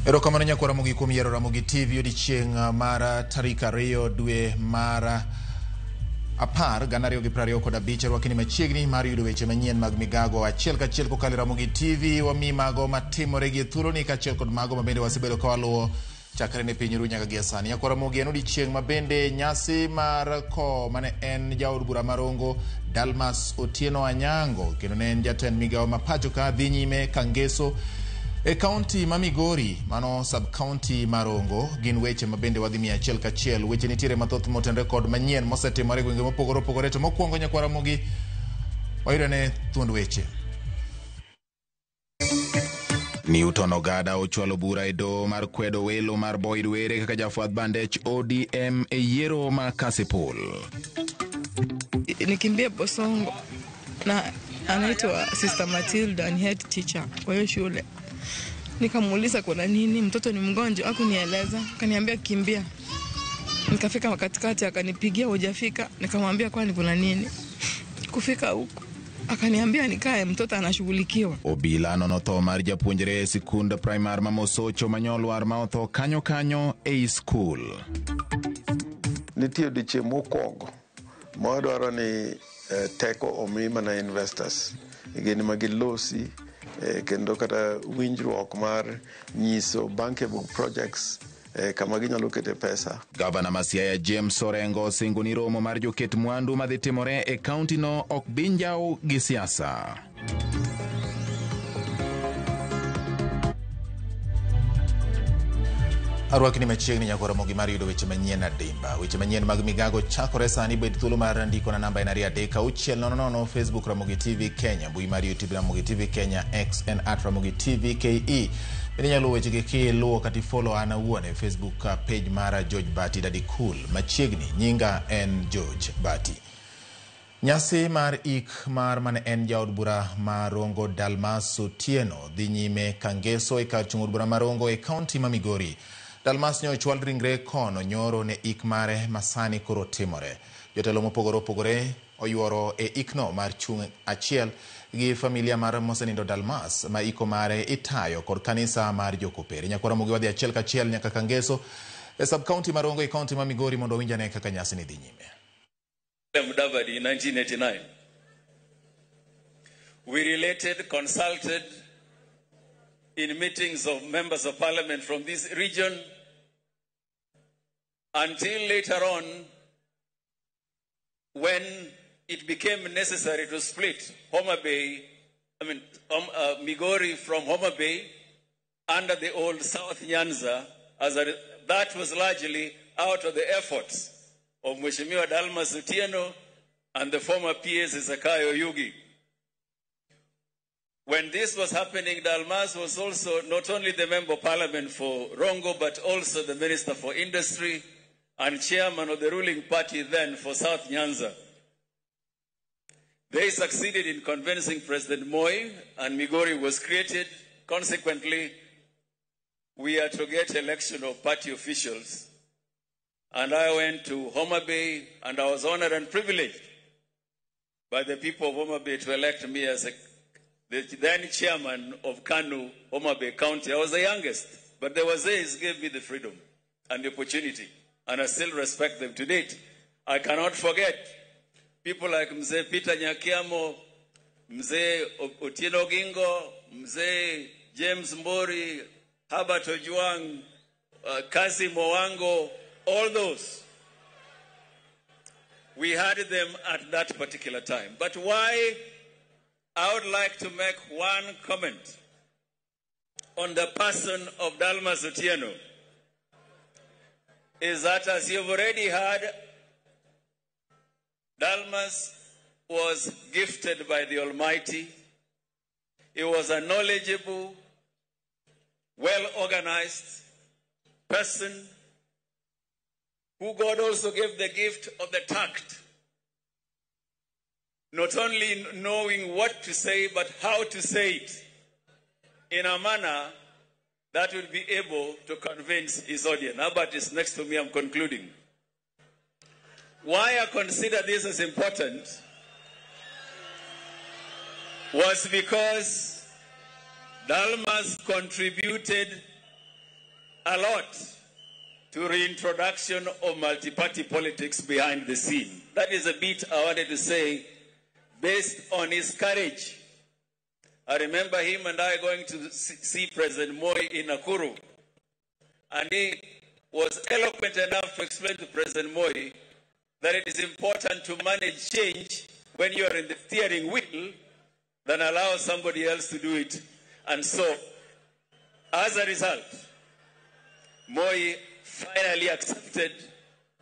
Erokamano nyakwara mogi kuom yiero Ramogi TV odiechieng' mara tarik 2 dwe mara 10 2025 rwakini machiegni mar yudo weche manyien mag migago achiel kachiel kokalo Ramogi TV wami mago matimore gi thuloni kachiel kod mago mabende wasebedo ka waluwo chakre ne piny ru nyaka gi sani. Nyakwara mogi en odiechieng' mabende nyasi mar ko mane en jaod bura marongo Dalmas Otieno Anyango kendo ne en jatend migawo ma pacho ka dhi nyime Kangeso e county ma Migori mano sub county marongo gin weche mabende wadhi achiel kachiel weche nitiere mathoth motenre kod manyien mosetimore gwenge mopogore opogore to mokwongo nyakwara mogi wayudo ne thuond weche. Newton Ogada ochwalo bura e doho mar kwedo welo mar Boyd Were kaka jafwadh bandech ODM e yiero ma Kasipul. Nikimbia Bosongo na anaitwa Sister Matilda, ni head teacher kwa hiyo shule. Nikamuuliza kuna nini, mtoto ni mgonjwa, hakunieleza, akaniambia kimbia. Nikafika katikati akanipigia hujafika, nikamwambia kwani kuna nini. Kufika huko akaniambia nikae mtoto anashughulikiwa. Obila notho mar japuonjre sikund primary ma Mosocho Manyolwar ma otho kanyo e school. Nitie diche mokwongo modwaro ni teko omi mana investors igeni magilosi kendo kata winjruok mar nyiso bankable projects kama ginyalo kete pesa. Gavana ma Siaya James Orengo singo ni romo mar joket mwandu madhi timore e county no ok binjao gi siasa. Arwakini machiegni nyakwara mogi mar yudo weche manyien adimba. Weche manyien mag migago chakore sani bed thuolo mar ndiko na namba en 3 Facebook Ramogi TV Kenya, mbui mar YouTube Ramogi TV Kenya, X and @Ramogi TV KE. Inyalo weche gi kiluwo kati follow ana uone Facebook page mara George Bati Daddy Cool. Machiegni nyinga en George Bati. Nyasi mar ik mar mane en jaod bura marongo Dalmas Otieno dhi nyime Kangeso e kar chung od bura marongo e county ma Migori. Dalmas nyo chwal ringre kono nyoro ne ik mare masani koro timore. Jotelo mopogore opogore oyuoro e ikno mar chung achiel gi familia mar mosenindo Dalmas ma iko mare itayo kod kanisa mar Jokopere. Nyakwara mogi wadhi achiel kachiel nyaka Kangeso e sub county marongo e county ma Migori mondo winjane kaka nyasi ni dhi nyime. Mudavadi in 1989. We related, consulted in meetings of members of parliament from this region until later on when it became necessary to split Migori from Homa Bay under the old South Nyanza, that was largely out of the efforts of Mheshimiwa Dalmas Otieno and the former PS Zakayo Yugi. When this was happening, Dalmas was also not only the member of parliament for Rongo, but also the minister for industry and chairman of the ruling party then for South Nyanza. They succeeded in convincing President Moi and Migori was created. Consequently, we are to get election of party officials. And I went to Homa Bay and I was honored and privileged by the people of Homa Bay to elect me as the then chairman of Kanu, Homa Bay County. I was the youngest, but the Wazees gave me the freedom and the opportunity, and I still respect them to date. I cannot forget people like Mzee Peter Nyakiamo, Mzee Otieno Gingo, Mzee James Mbori, Herbert Ojuang, Kasi Mowango, all those. We had them at that particular time. But why I would like to make one comment on the person of Dalmas Otieno is that, as you've already heard, Dalmas was gifted by the Almighty. He was a knowledgeable, well-organized person who God also gave the gift of the tact. Not only knowing what to say, but how to say it in a manner that will be able to convince his audience. Albert is next to me, I'm concluding. Why I consider this as important was because Dalmas contributed a lot to reintroduction of multi-party politics behind the scene. That is a bit I wanted to say based on his courage. I remember him and I going to see President Moi in Nakuru, and he was eloquent enough to explain to President Moi that it is important to manage change when you are in the steering wheel than allow somebody else to do it. And so, as a result, Moi finally accepted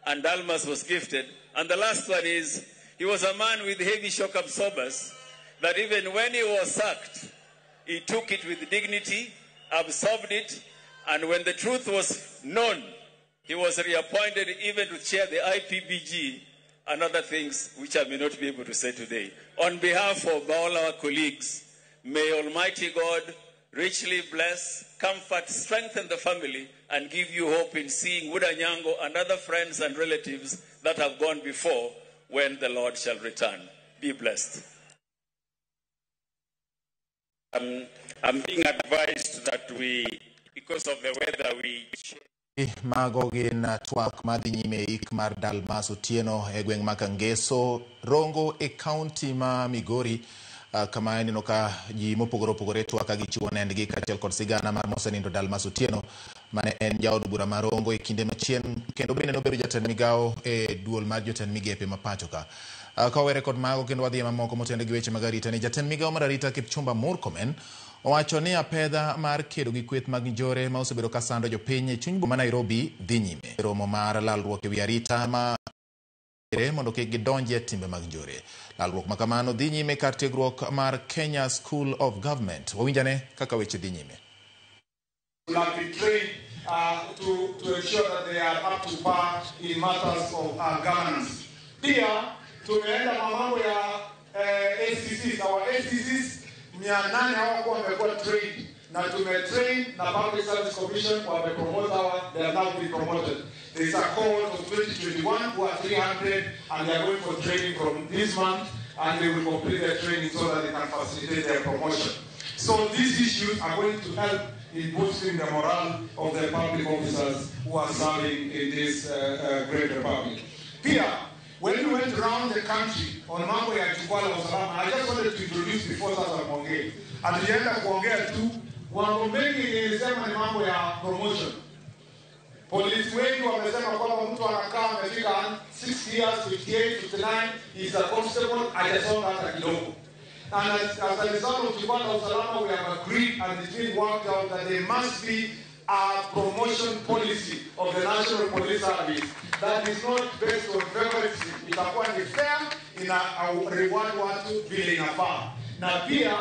and Dalmas was gifted. And the last one is, he was a man with heavy shock absorbers that even when he was sacked, he took it with dignity, absorbed it, and when the truth was known, he was reappointed even to chair the IPBG and other things which I may not be able to say today. On behalf of all our colleagues, may Almighty God richly bless, comfort, strengthen the family, and give you hope in seeing Wudanyango and other friends and relatives that have gone before when the Lord shall return. Be blessed. I'm being advised that because of the weather, mago gin twak madhi nyime ik mar Dalmas Otieno e gweng' ma Kangeso Rongo e county ma Migori, kama enino ka ji mopogore opogore twaka gi chiwo nendgi kaachiel kod sigana mar mosenindo Dalmas Otieno mane en jaod bura mar Rongo e kinde machien kendo bende nobedo jatend migawo e duol mar jotend migepe ma pacho ka. Kawere kod mago kendo wadhi mamoko motende gi weche mag arita ni jatend migawo mar arita Kipchumba Murkomen owacho ni apedha mar kedo gi kweth mag njore ma osebedo ka sando jopiny e chuny boma Nairobi dhi nyime. Romo mar lalruok e wi arita ma mondo kik gidonji e timbe mag njore. Lalruok ma kamano dhi nyime kar tiegruok mar Kenya School of Government. Wawinjane kaka weche dhi nyime. Will have been trained to ensure that they are up to par in matters of governance. Pia tumeenda mambo ya ACCs. Our ACCs 800 hawakuwa wamekuwa trained na tumetrain na Public Service Commission they have now been promoted. There is a cohort of 2021 who are 300 and they are going for training from this month and they will complete their training so that they can facilitate their promotion. So these issues are going to help in boosting the morale of the public officers who are serving in this great republic. Pia, when we went around the country on mambo ya jukwaa la usalama, I just wanted to introduce before sasa kuongea. Hatujaenda kuongea tu, mambo mengi nilisema ni mambo ya promotion. Polisi wengi wamesema kwamba mtu anakaa amefika 6 years, 58, 59, is a constable, hajasonga hata kidogo. And as a result of jukwaa la usalama, we have agreed and it's been worked out that there must be a promotion policy of the National Police Service that is not based on favoritism. Itakuwa ni fair, ina reward watu vile inafaa. Na pia,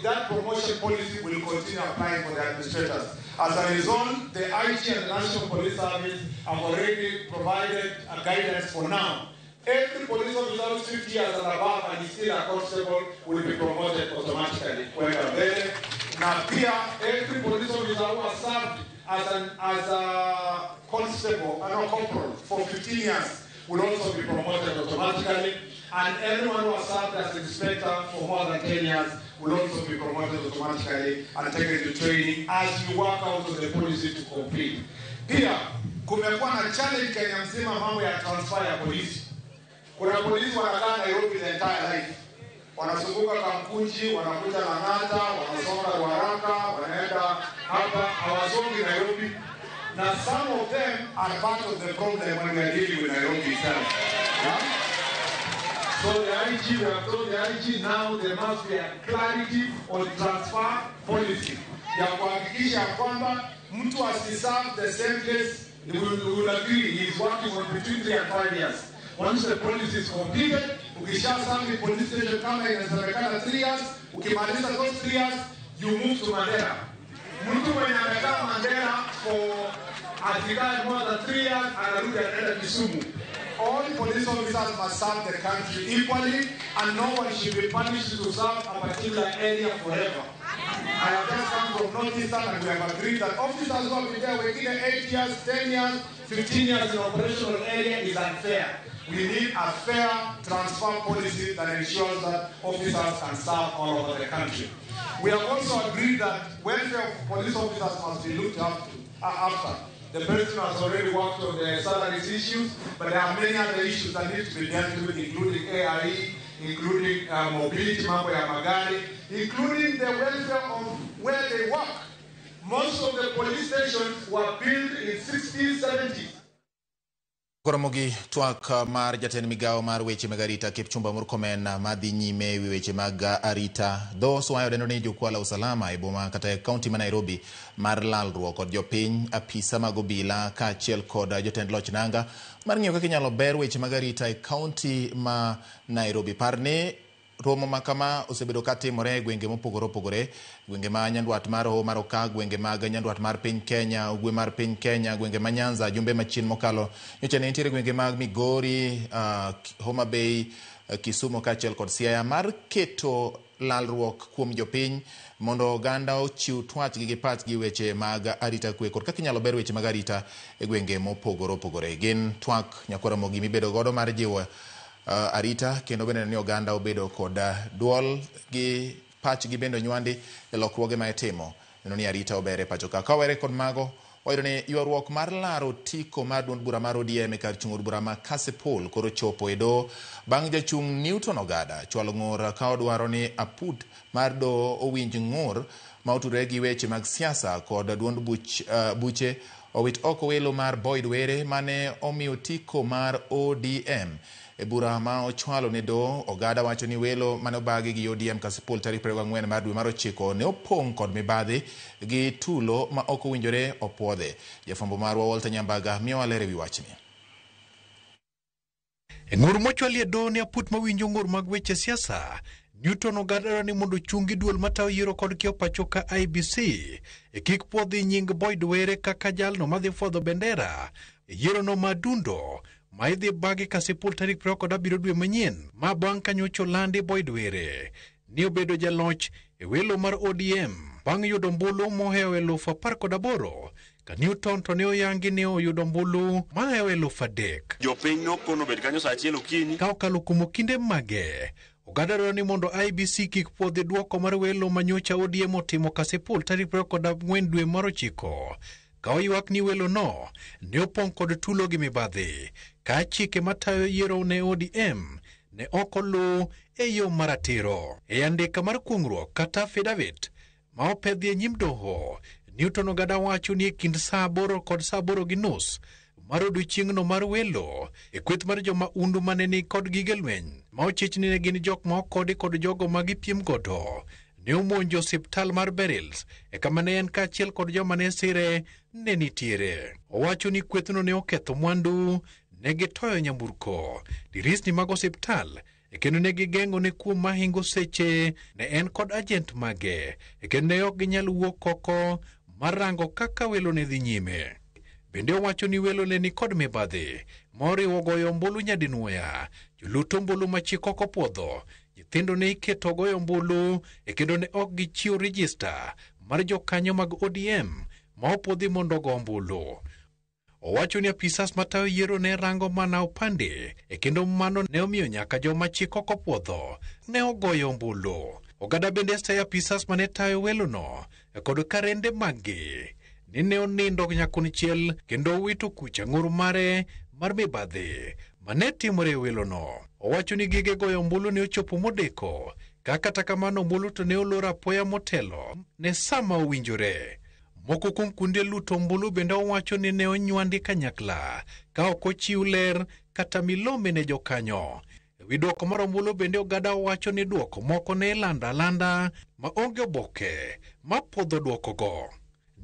that promotion policy will continue applying for the administrators. As a result, the IG and the National Police Service have already provided a guidance for now. Every police officer who is 50 years and above and is still a constable will be promoted automatically. Now, here, every police officer who has served as a constable and a corporal for 15 years will also be promoted automatically. And everyone who has served as an inspector for more than 10 years will also be promoted automatically and taken to training as you work out of the policy to complete. Pia, kumekuwa na challenge Kenya mzima mambo ya transfer ya polisi. Kuna polisi wanakaa Nairobi the entire life. Wanazunguka Kamkunji, wanakuja Lang'ata, wanasonga Ruaraka, wanaenda hapa, hawasongi Nairobi. Now some of them are part of the problem when we are dealing with Nairobi itself. Yeah? So the IG, we have told the IG now there must be a clarity on transfer policy. Ya kuhakikisha kwamba mtu asiserve the same place, we will agree he is working on between 3 and 5 years. Once the policy is completed, ukishaserve police station kama inasemekana 3 years, ukimaliza those 3 years, you move to Mandera. Mtu mwenye amekaa Mandera for atikae more than 3 years, anarudi anaenda Kisumu. All police officers must serve the country equally, and no one should be punished to serve a particular area forever. I have just come from Northeastern and we have agreed that officers who have been there within 8 years, 10 years, 15 years in operational area is unfair. We need a fair transfer policy that ensures that officers can serve all over the country. We have also agreed that welfare of police officers must be looked up to. after. The president has already worked on the salaries issues, but there are many other issues that need to be dealt with, including ARE, including mobility, mambo ya magari, including the welfare of where they work. Most of the police stations were built in 60s, 70s. Koromogi twak mar jatend migao mar weche mag arita Kipchumba Murkomen madhi nyime weche mag arita dho swayo dendo ni jukwala usalama e boma kata e kaunti ma Nairobi mar lalruok kod jopiny apisa mag obila ka achiel kod jotend loch nanga mar ng'iyo kaka inyalo ber weche mag arita e kaunti ma Nairobi. Parne romo makama osebedo katimore gwenge mopogore opogore, gwenge ma nyandwat mar Hoho mar Okak, gwenge mag nyandwat mar piny Kenya, ugwe mar piny Kenya, gwenge ma Nyanza, jumbe machien mokalo nyocha ne nitiere gwenge mag Migori, Homa Bay, Kisumu kaachiel kod Siaya mar keto lalruok kuom jopiny mondo oganda ochiw twachgi gi pachgi weche mag arita kwe kod kaka inyalo ber weche mag arita e gwenge mopogore opogore. Gin twak nyakora mogi mibedo godo mar jiwo arita kendo bende ni oganda obedo kod duol gi pachgi bendo nywandi e lokruoge ma itimo neno ni arita obere pacho ka kawere kod mago oyudo ni ywaruok mar laro tiko mar duond bura mar ODM e kar chung bura ma Kasipul koro chopo e do bang' jachung' Newton Ogada chwalo ng'ur ka odwaro ni aput mar do owinj ng'ur ma otudore gi weche mag siasa kod duond buche owit oko welo mar Boyd Were mane omiyo tiko mar ODM e bura ma ochwalo ne do. Ogada wacho ni welo mane obagi gi ODM Kasipul tarik 24 mar dwe mar 9 ne opong' kod mibadhi gi tulo ma ok owinjore opuodhe. Jafwambo marwa Walter Nyambaga miyo walere wi wachni. E ng'ur mochwalie do ne aput mawinjo ng'ur mag weche siasa, Newton Ogada ni mondo chungi duol matayo yiero kod kio pacho ka IBC e kik puodhi nying Boyd Were kaka jalno madhi fwadho bendera e yiero no madundo ma idhi bagi Kasipul tarik 27 dwe manyien ma bang' kanyocho landi Boyd Were ni obedo jaloch e welo mar ODM bang' yudo mbulu moheo 18,000 ka Newton to ne oyangi ni oyudo mbulu maheo 3,000. Jopiny nokono bet kanyo saa achiel okinyi ka okalo kumo kinde mage. Ogada dwaro ni mondo IBC kik puodhi duoko mar welo manyocha ODM otimo Kasipul tarik 24 dwe mar 9 ka oywak ni welo no ne opong' kod tulo gi mibadhi ka chike matayo yiero ne ODM ne ok olu e yo maratiro. E andika mar kuong'ruok kata affidavit ma opedhi e nyim doho, Newton Ogada wacho ni e kind saa 8 kod saa 8:30 mar odiechieng'no mar welo e kweth mar joma undu mane ni kod gige lweny ma ochich ni ne gin jok ma okodi kod jogo ma gipiem godo ne omonjo osiptal mar Berils e kama ne en kaachiel kod joma ne sire ne nitiere. Owacho ni kwethno ne oketho mwandu, ne gitoyo nyamburko, dirisni mag osiptal e kendo ne gigeng'o ne kuom mahingo seche ne en kod agent mage e kendo ne ok ginyal wuok oko mar rango kaka welo ne dhi nyime. Bende owacho ni welo ne ni kod mibadhi moriwo goyo mbulu nyadinwoya, joluto mbulu ma chik ok opuodho, nyithindo ne iketo goyo mbulu e kendo ne ok gichiwo rejista mar jokanyo mag ODM ma opuodhi mondo go mbulu. Owacho ni apisas matayo yiero ne rango mana opande e kendo mano ne omiyo nyaka joma chik ok opuodho ne ogoyo mbulu. Ogada bende stayo apisas mane tayo welo no kod karende maggi ni ne onindo nyakonichiel kendo wito kucha ng'ur mare mar mibadhi mane timore welo no. Owacho ni gige goyo mbulu ne ochopo modeko kata kamano mbulu to ne olora apoya motelo ne sama owinjore. Moko kuom kunde luto mbulu bende owacho ni ne onywandi kanyakla ka ok ochiw ler kata milome ne jokanyo. Ewi duoko mar ombulu bende Ogada owacho ni duoko moko ne landa ma onge oboke ma podho duoko go.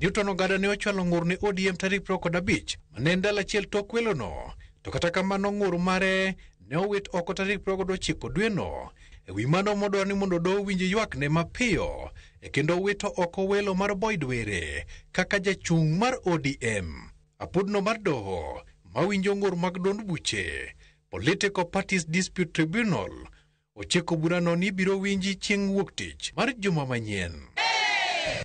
Newton Ogada ne ochwalo ng'ur ne ODM tarik 25 mane ndalo achiel tok welo no, to kata kamano ng'ur mare ne owit oko tarik 29 dwe no. Ewi mano modwaro ni mondo do winj ywak ne mapiyo e kendo wito oko welo mar Boyd Were kaka jachung' mar ODM. Apudno mar doho mawinjo ng'ur mag duond buche Political Parties Dispute Tribunal ochiko burano ni biro winji chieng' wuok tich mar juma manyien.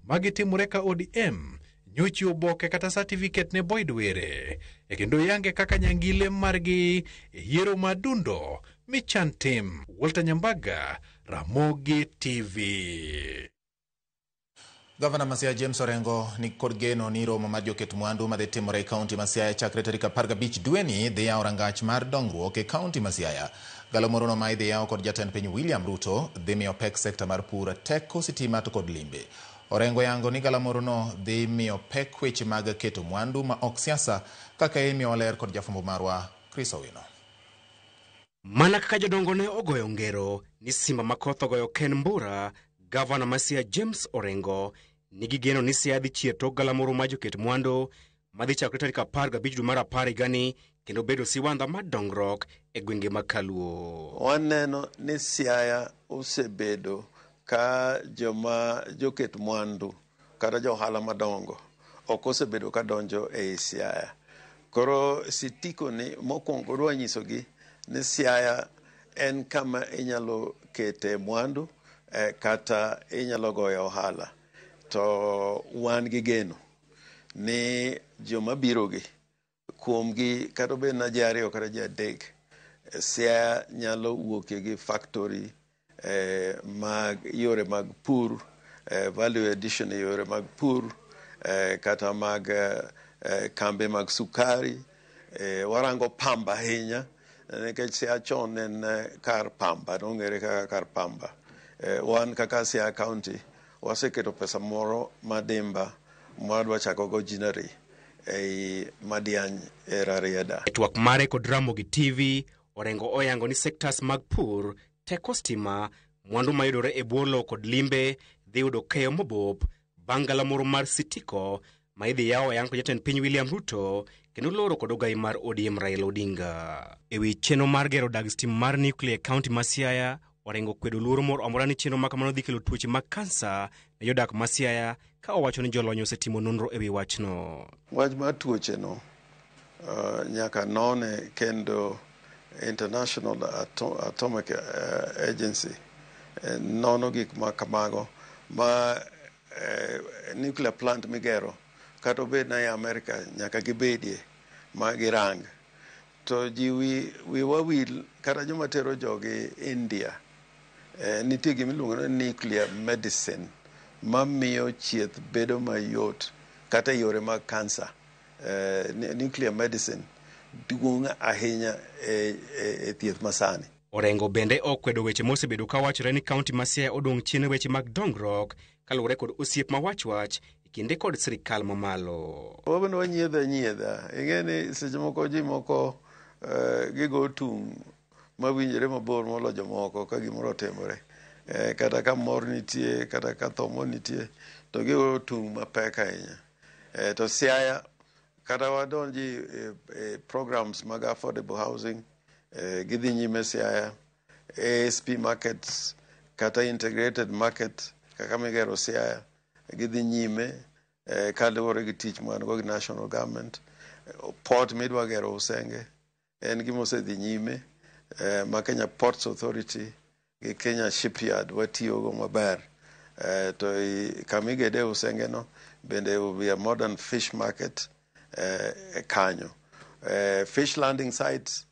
Magitimore ka ODM nyochi oboke kata certificate ne Boyd Were e kendo yange kaka nyangile margi e yiero madundo michan tim. Walter Nyambaga, Ramogi TV. Gavana Masiaya James Orengo ni kod geno ni romo mar joket mwandu madhi timore e kaunti Masiaya chakre tarik 15 dweni dhi yawo rangach mar dongruok e kaunti Masiaya. Galo morono ma idhi yawo kod jatend piny William Ruto dhi miyo pek sekta mar pur, teko, sitima to kod limbe. Orengo yango ni galo morono dhi miyo pek weche mag keto mwandu ma ok siasa, kaka imiyo ler kod jafumbo marwa Chris Owino. Mana kaka jodongo ne ogoyo ngero ni simba makoth ogoyo Ken Mbura, Gavana Masiaya James Orengo nigi geno ni Siaya dhi chier tok galamoro ma joket mwandu madhi chakre tarik 15 dwe mar 10 higani kendo bedo siwandha mar dongruok e gwenge mag Kaluo. Waneno ni Siaya osebedo ka joma joket mwandu kata johala madongo ok osebedo ka donjo e Siaya. Koro sitiko ni mokwongo dwa nyisogi ni Siaya en kama inyalo kete mwandu kata inyalo goyo ohala. To wan gi geno ni joma birogi kuomgi kata bed na ji ariyo kata ji adek, Siaya nyalo wuokie gi factory mag yore mag pur, value addition e yore mag pur, kata mag kambe mag sukari, warango pamba ahinya nikech Siaya chon en kar pamba, nong'ere kaka kar pamba. Wan kaka Siaya County waseketo pesa moro madimba mwadwa chako go jinari ei Madiany e Rarieda. Twak mare kod Ramogi TV, Orengo oyango ni sectors mag pur, teko, stima, mwandu mayudore e bwo lowo kod limbe dhi yudo keyo mobop bang' galamoro mar sitiko ma idhi yawo yango jatend piny William Ruto kendo loro kod ogai mar ODM Raila Odinga. Ewi chenro mar gero dag stima mar nuclear e kaunti ma Siaya, Orengo kwedo luoro moro amora ni chenro ma kamano dhi kelo tuoche mag kansa ne jodak ma Siaya, ka owacho ni jolony osetimo nonro ewi wachno. Wach mar tuoche no nyaka none kendo International Atomic Agency nono gik ma kamago ma nuclear plant migero kata obed na e Amerika nyaka gibedie ma girang. To ji wi wawil kata joma tero jogi India nitie gimiluongo ni nuclear medicine ma miyo chieth bedo mayot kata yore mag kansa. Nuclear medicine duong' ahinya e thieth masani. Orengo bende okwedo weche mosebedo ka wachore ni kaunti ma Siaya odong' chien weche mag dongruok kaluwore kod osiep ma wach e kinde kod sirikal mamalo. Wabende wanyiedha. Ing'eni seche moko ji moko gigo tung' mawinjore mabor molo jomoko ka gimoro otimore. Kata ka mor nitie kata ka tho nitie to gigo tung' mapek ahinya. To Siaya kata wadonji programs mag affordable housing, gidhi nyime Siaya, ASP markets kata integrated market kaka migero Siaya gidhi nyime kaluwore gi tich man go gi national government. Port midwa gero Usenge en gima osedhi nyime, ma Kenya Ports Authority gi Kenya Shipyard watiyogo maber. To kamigede Usenge no bende will be a modern fish market kanyo. Fish landing sites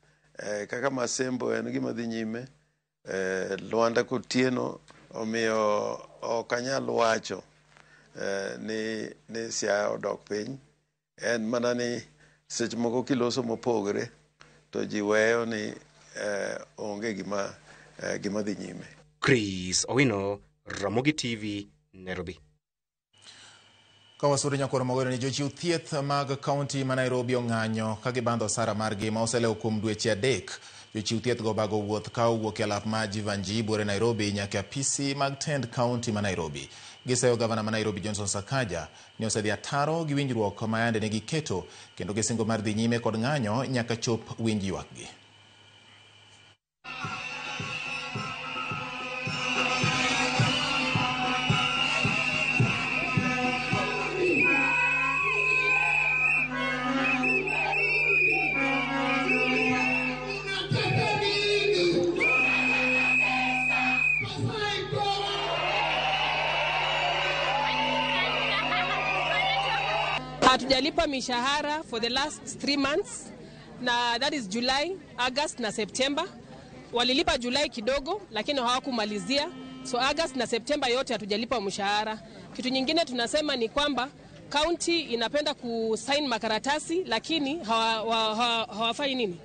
kaka Masembo en gima dhi nyime. Luanda Kotieno omiyo ok anyal wacho ni Siaya odok piny. En mana ni seche moko kiloso mopogore to ji weyo ni onge gima dhi nyime. Chris Owino, Ramogi TV, Nairobi. Kawasuri nyakoro magwero ni jochiw thieth mag kaunti ma Nairobi ong'anyo ka gibandho sara margi ma oselewo kuom dweche 3. Jochiw thieth go bago wuoth ka owuok e alap ma Jivanji buore Nairobi nyaka apisi mag tend kaunti ma Nairobi. Giseyo gavana ma Nairobi Johnson Sakaja ni osedhi ataro gi winjruok ma yande ne giketo kendo gisingo mar dhi nyime kod ng'anyo nyaka chop winj ywakgi. Hatujalipa mishahara for the last 3 months, na that is July, August na September. Walilipa July kidogo lakini hawakumalizia. So August na September yote hatujalipa mshahara. Kitu nyingine tunasema ni kwamba county inapenda kusign makaratasi lakini hawafanyi nini?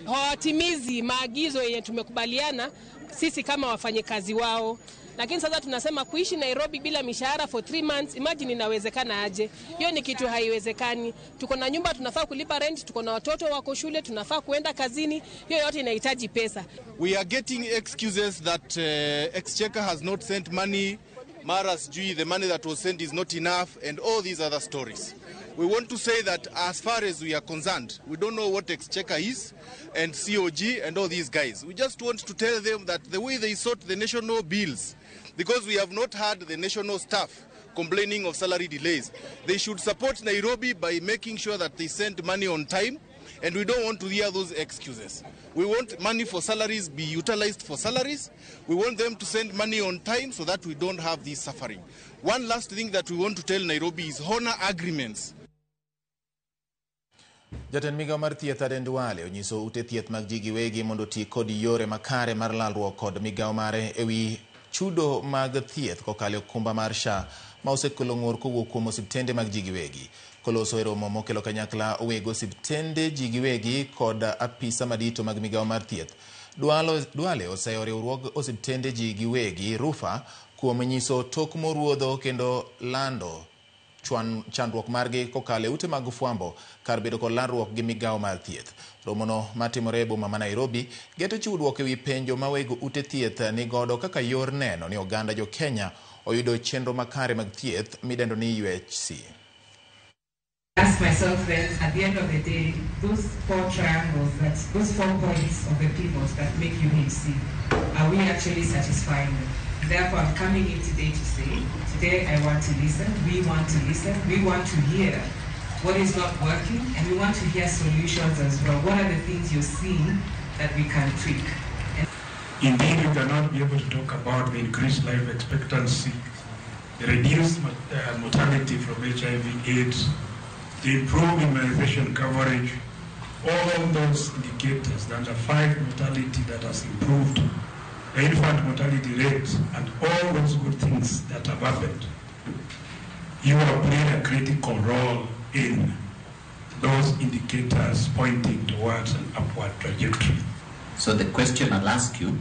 Hawatimizi maagizo yenye tumekubaliana sisi kama wafanyikazi wao. Lakini sasa tunasema kuishi Nairobi bila mishahara for 3 months, imagine inawezekana aje? Hiyo ni kitu haiwezekani. Tuko na nyumba tunafaa kulipa rent, tuko na watoto wako shule, tunafaa kuenda kazini. Hiyo yote inahitaji pesa. We are getting excuses that Exchequer has not sent money, Mara's G, the money that was sent is not enough, and all these other stories. We want to say that as far as we are concerned, we don't know what Exchequer is and COG and all these guys. We just want to tell them that the way they sort the national bills, because we have not had the national staff complaining of salary delays, they should support Nairobi by making sure that they send money on time, and we don't want to hear those excuses. We want money for salaries be utilized for salaries. We want them to send money on time so that we don't have this suffering. One last thing that we want to tell Nairobi is honor agreements. Jatend migao mar thieth Aden Duale onyiso ute thieth mag ji giwegi mondo ti kod yore makare mar lalruok kod migao mare ewi chudo mag thieth kokalo okumba mar SHA ma osekelo ng'ur kowuok kuom osiptende mag ji giwegi. Koloso e romo mokelo kanyakla owego osiptende ji giwegi kod apisa madito mag migao mar thieth. Duale oseyo riwruog osiptende ji giwegi Rufa kuom nyiso tok moruodho kendo lando chandruok margi kokale ute mag fwambo kar bedo kod landruok gi migao mar thieth. Romono matimore e boma ma Nairobi geto chiwruok ewi penjo mawego ute thieth ni godo kaka yor neno ni oganda jo Kenya oyudo chenro makare mag thieth midendo ni UHC. Ask myself then, at the end of the day, those 4 triangles, those 4 points of the pivot that make UHC, are we actually satisfying them? Therefore, I'm coming in today to say, today I want to listen, we want to hear what is not working, and we want to hear solutions as well. What are the things you're seeing that we can tweak? Indeed, we cannot be able to talk about the increased life expectancy, the reduced mortality from HIV/AIDS, the improved immunization coverage, all those indicators, the under 5 mortality that has improved, the infant mortality rate, and all those good things that have happened. You have played a critical role in those indicators pointing towards an upward trajectory. So the question I'll ask you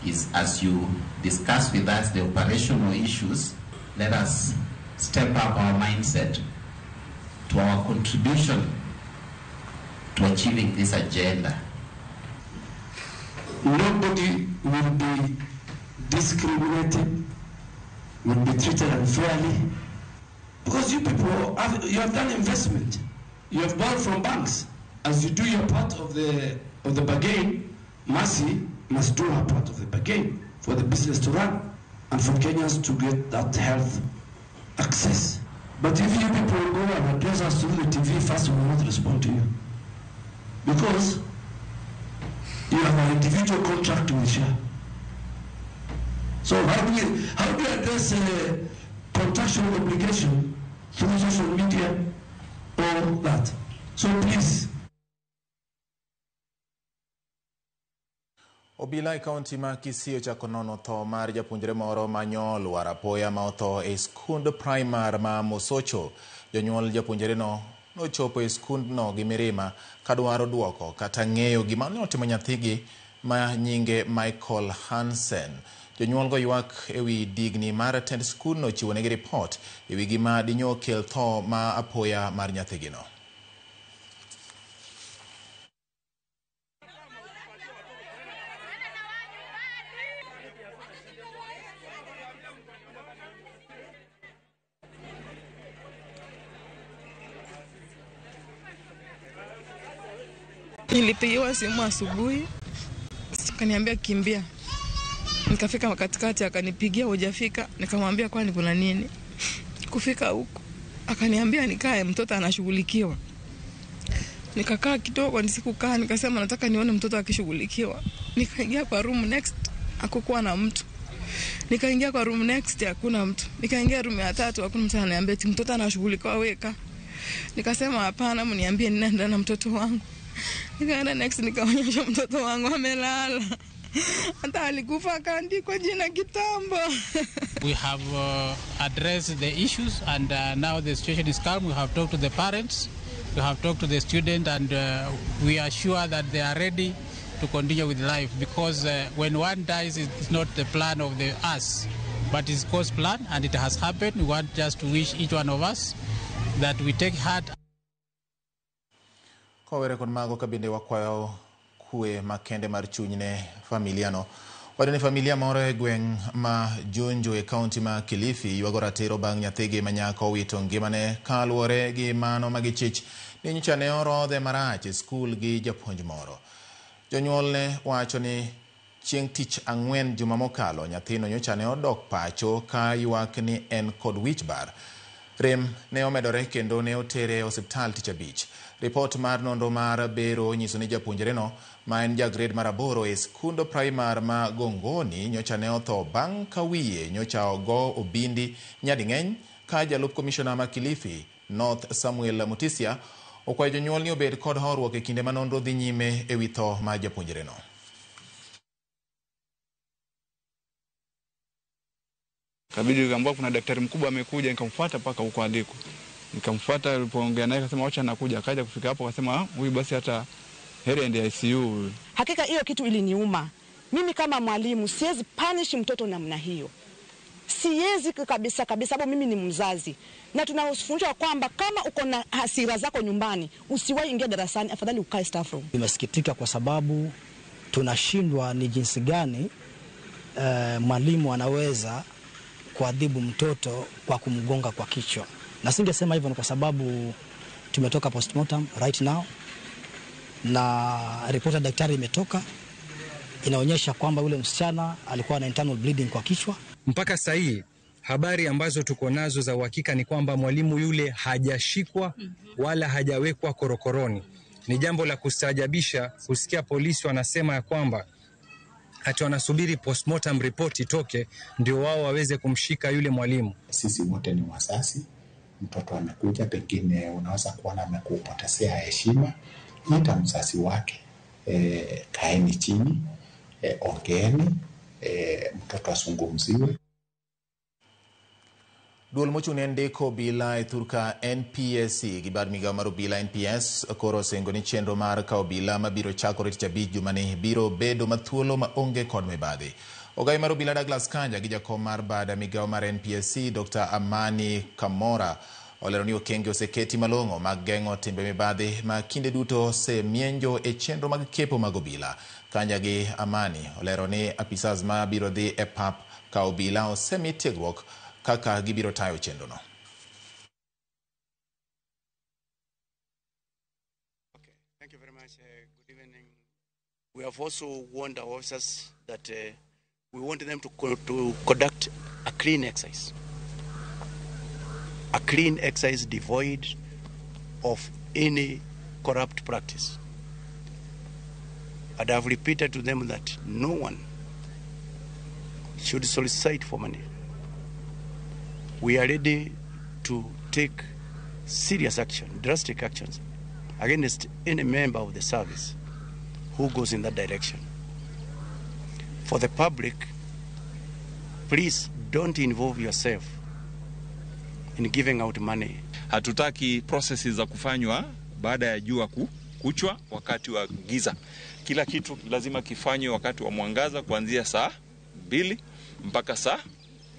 is, as you discuss with us the operational issues, let us step up our mindset to our contribution to achieving this agenda. Nobody will be discriminated, will be treated unfairly, because you people have done investment. You have borrowed from banks. As you do your part of the bargain, Mercy must do her part of the bargain for the business to run and for Kenyans to get that health access. But if you people go and address us through the TV, first we will not respond to you, because you have an individual contract with SHA. So how do you address a contractual obligation through social media or that? So please. Obila e kaunti ma Kisii ochako nono tho mar japuonjre moro manyol war apoya ma otho e skund primar ma Mosocho. Jonyuol japuonjre no nochopo e skund no gi mirima kadwaro duoko kata ng'eyo gima notimo nyathigi ma nyinge Michael Hansen. Jonyuol go ywak ewi digni mar tend skund no chiwo negi report ewi gima dinyo kel tho ma apoya mar nyathigi no. Nilipigiwa simu asubuhi, akaniambia kimbia. Nikafika katikati, akanipigia hujafika, nikamwambia kwani kuna nini? Kufika huko akaniambia nikae, mtoto anashughulikiwa. Nikakaa kidogo, nisikukaa, nikasema nataka nione mtoto akishughulikiwa. Nikaingia kwa room next, hakukuwa na mtu. Nikaingia kwa room next, hakuna mtu. Nikaingia room ya 3, hakuna mtu. Ananiambia mtoto anashughulikiwa, weka. Nikasema hapana, mniambie ninaenda na mtoto wangu. Nikaenda next, nikaonyesha mtoto wangu amelala. Hata alikufa akaandikwa jina kitambo. We have addressed the issues and now the situation is calm. We have talked to the parents, we have talked to the student, and we are sure that they are ready to continue with life, because when one dies, it's not the plan of us, but it's God's plan, and it has happened. We want just to wish each one of us that we take heart. Kowere kon mago kabinde wakwayo kwe makende mar chuny ne familia no. Wadene familia moro e gweng' ma Junju e kaunti ma Kilifi ywago ratiro bang' nyathigi manyako wito ngimane kaluwore gi mano magichich ni nyocha ne orodhe marach e skul gi japuonj moro. Jonyuol ne wacho ni chieng' tich ang'wen juma mokalo nyathino nyocha ne odok pacho ka ywak ni en kod wich bar. Rem ne omedore kendo ne otere osiptal tich abich. Report mar nondo mar bero nyiso ni japuonjre no ma en grade mar 8 e skundo primar ma Gongoni nyocha ne otho bang' ka wiye nyocha ogo obindi nyading'eny ka jalup komishona ma Kilifi North Samuel Mutisia okwayo jonyuol ni obed kod horuok e kinde ma nonro dhi nyime e wi tho ma japuonjre no. Kabidi nikaambiwa kuna daktari mkubwa amekuja, nikamfuata paka huko aliko. Nikamfuata, alipoongea naye akasema acha anakuja, akaja kufika hapo akasema huyu basi hata heri ende ICU. Hakika hiyo kitu iliniuma. Mimi kama mwalimu siwezi punish mtoto namna hiyo. Siwezi kabisa sababu mimi ni mzazi. Na tunafundishwa kwamba kama uko na hasira zako nyumbani, usiwahi ingia darasani, afadhali ukae staff room. Nimesikitika kwa sababu tunashindwa ni jinsi gani mwalimu anaweza kuadhibu mtoto kwa kumgonga kwa kichwa. Na singesema hivyo ni kwa sababu tumetoka postmortem right now na ripoti ya daktari imetoka, inaonyesha kwamba yule msichana alikuwa na internal bleeding kwa kichwa. Mpaka sasa hii habari ambazo tuko nazo za uhakika ni kwamba mwalimu yule hajashikwa wala hajawekwa korokoroni. Ni jambo la kustaajabisha kusikia polisi wanasema ya kwamba hata wanasubiri postmortem report itoke ndio wao waweze kumshika yule mwalimu. Sisi wote ni wazazi. Mtoto amekuja, pengine unaweza kuona amekupotezea heshima, ita mzazi wake, kaeni chini, ongeeni, mtoto asungumziwe. Duol mochune ndiko bila ithurka NPSC gibad migawo mar obila NPS koro sengo ni chenro mar kawo obila mabiro chakore tich abich jumani biro bedo mathuolo ma onge kod mibadhi. Ogai mar obila Douglas Kanja gi jakom mar bada migawo mar NPSC Dr. Amani Kamora olero ni okenge oseketi malong'o mag geng'o timbe mibadhi ma kinde duto osemienjo e chenro mag kepo mag obila. Kanja gi Amani olero ni apisas ma biro dhi e pap ka obila osemi tiegruok kaka gibiro tayo chenro no. Okay, thank you very much. Good evening. We have also warned our officers that we want them to conduct a clean exercise. A clean exercise devoid of any corrupt practice. And I have repeated to them that no one should solicit for money. We are ready to take serious action, drastic actions against any member of the service who goes in that direction. For the public, please don't involve yourself in giving out money. Hatutaki processes za kufanywa baada ya jua kuchwa wakati wa giza. Kila kitu lazima kifanywe wakati wa mwangaza kuanzia saa 2 mpaka saa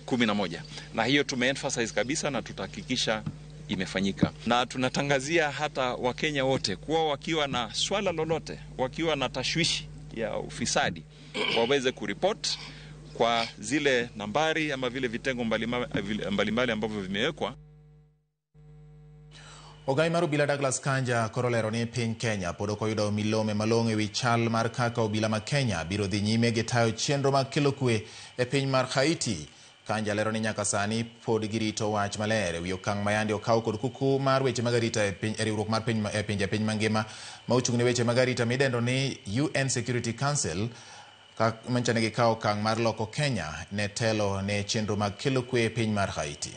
11. Na hiyo tumeemphasize kabisa na tutahakikisha imefanyika. Na tunatangazia hata Wakenya wote kuwa wakiwa na swala lolote, wakiwa na tashwishi ya ufisadi, waweze kuripoti kwa zile nambari ama vile vitengo mbalimbali ambavyo vimewekwa. Ogai mar obila Douglas Kanja korolero ni piny Kenya pod ok oyudo milome malong'o ewi chal mar kaka obila ma Kenya biro dhi nyime gi tayo chenro mag kelo kwe e piny mar Haiti. Kanja lero ni nyaka sani pod girito wach maler ewi okang' mayande okaw kod kuku mar weche mag arita e riwruok mar piny mangima ma ochung' ne weche mag arita midendo ni UN Security Council manchane gi kawo okang' mar loko Kenya ne telo ne chenro mag kelo kwe e piny mar Haiti.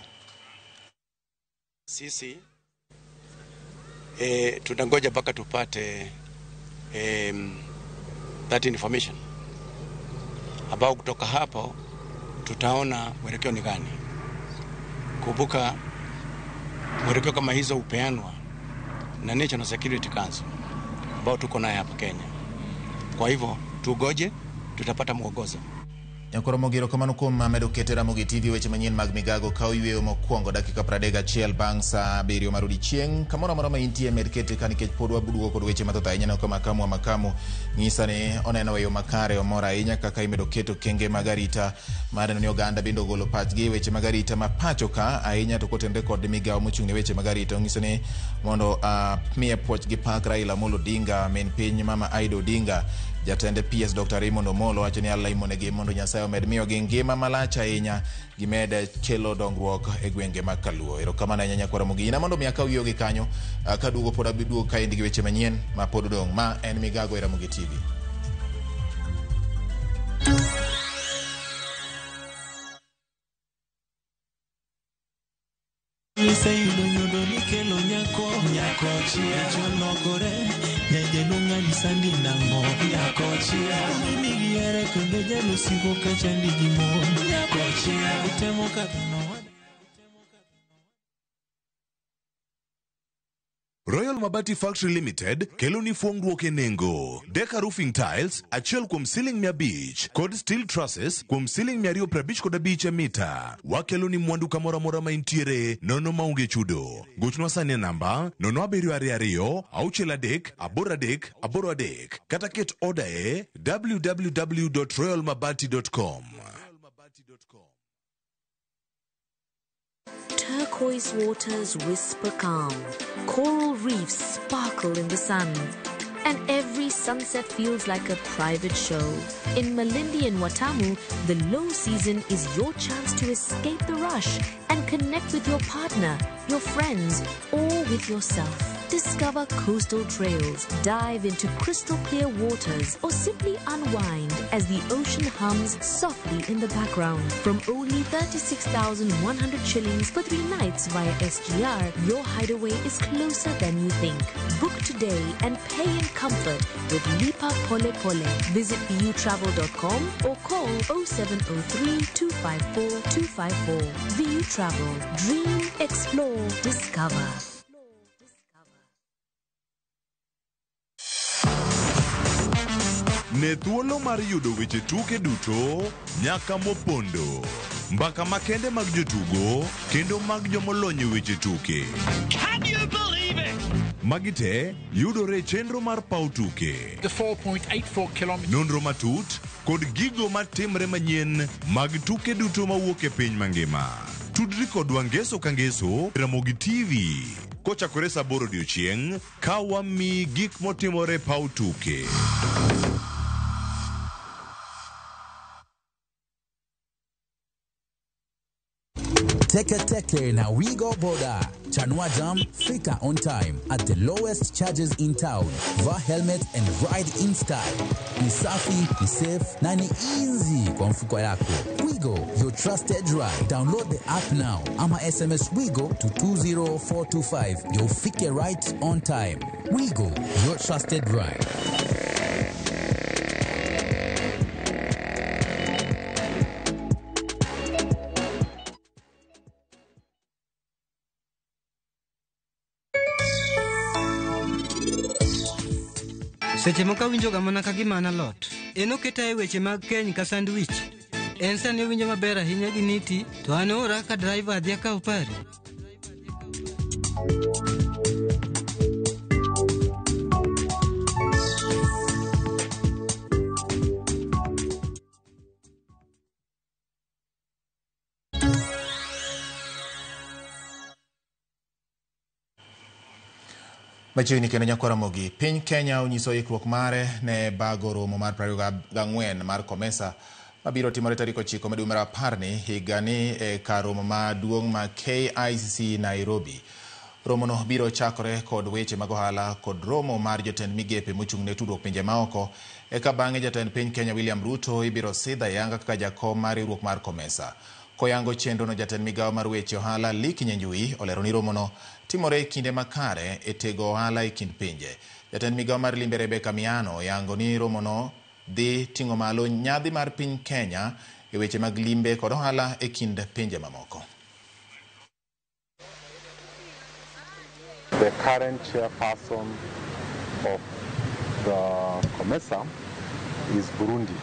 Sisi tunangoja mpaka tupate that information ambao kutoka hapo tutaona mwelekeo ni gani. Kumbuka mwelekeo kama hizo upeanwa na National Security Council ambao tuko naye hapa Kenya. Kwa hivyo tugoje, tutapata mwongozo. Nyakoro mogiro kamano kuom medo keto Ramogi TV weche manyien mag migago kaw yweyo mokwongo dakika 31 bang' saa 7 mar odiechieng'. Kamoro amora ma intie med kete ka nikech pod wabudugo kod weche mathoth ahinya no makamu ng'isa ni oneno weyo makare omora ahinya kaka imedo keto kenge mag arita mar neno ni oganda bende ogolo pachgi weche mag arita ma pacho ka ahinya to kotenre kod migawo mochung' ne weche mag arita. Ng'iso ni mondo miye puoch gi pak Raila Amolo Odinga, min piny Mama Aida Odinga. Jatende PS Dr. Raymond Omolo wacho ni Allah imonegi mondo Nyasaye omed miyo gi ngima malach ahinya gimed kelo dongruok e gwenge mag Kaluo. Erokamano ahinya Nyakwaro Mogi. Ina mondo miya kaw wiyogi kanyo kaduogo pod abiduogo ka indi gi weche manyien ma pod dong'. Ma en migago e Ramogi TV. Sayudo nyudo ni kelo nyako chia cholokore nyeje lunga ni sandi nango nyako chia mimi giere kendo jalo sigo kachandi gimo nyako chia utemo katno. Royal Mabati Factory Limited kelo ni fuongruok e nengo. Deka Roofing Tiles achiel kuom ceiling 100 kod steel trusses kuom ceiling 255 mita. Wakelo ni mwandu kamora mora ma intiere nono maunge chudo. Gochno sane namba 0722 638 kata ket order e www.royalmabati.com. Turquoise waters whisper calm, coral reefs sparkle in the sun, and every sunset feels like a private show. In Malindi and Watamu, the low season is your chance to escape the rush and connect with your partner, your friends, or with yourself. Discover coastal trails, dive into crystal clear waters, or simply unwind as the ocean hums softly in the background. From only 36,100 shillings for 3 nights via SGR, your hideaway is closer than you think. Book today and pay in comfort with Lipa Pole Pole. Visit vutravel.com or call 0703 254 254. VU Travel. Dream, explore, discover. Ne thuolo mar yudo weche tuke duto nyaka mopondo. Mbaka makende mag jotugo kendo mag jomolony weche tuke. Can you believe it? Magite yudore chenro mar pau tuke. The 4.84 kilometers. Nonro matut kod gigo matimre manyien mag tuke duto mawuok e piny mangima. Tudri kod wangeso kangeso Ramogi TV. Kochakore saa 8 odiechieng' ka wami gik motimore pau tuke. Teke na Wigo Boda. Chanua Jam, fika on time at the lowest charges in town. Vaa helmet and ride in style. Ni safi, ni safe, na ni easy kwa mfuko yako. Wigo, your trusted ride. Download the app now. Ama SMS Wigo to 20425. You'll fike right on time. Wigo, your trusted ride. Seche moko winjo ga mana ka gima an lot. Eno keta e weche mag keny ka sandwich. En sani winjo maber ahinya gi niti, to an ora ka driver adhi akaw pari. Machiegni kendo Nyakwaro Mogi. Piny Kenya onyiso ikruok mare ne bago romo mar 24 mar COMESA mabiro timore tarik 9 dwe mar April higani e kar romo maduong' ma KICC Nairobi. Romo no biro chakore kod weche mag ohala kod romo mar jotend migepe mochung' ne tudruok pinje maoko. Eka bang'e jatend piny Kenya William Ruto ibiro sidha yanga kaka jakom mar riwruok mar COMESA. Koyango chenro no jatend migawo mar weche ohala Lee Kinyanjui olero ni romo no timore e kinde makare e tego ohala e kind pinje. Jatend migawo mar limbe Rebecca Miano yango ni romo no dhi ting'o malo nyadhi mar piny Kenya e weche mag limbe kod ohala e kind pinje mamoko. The current chairperson of the COMESA is Burundi.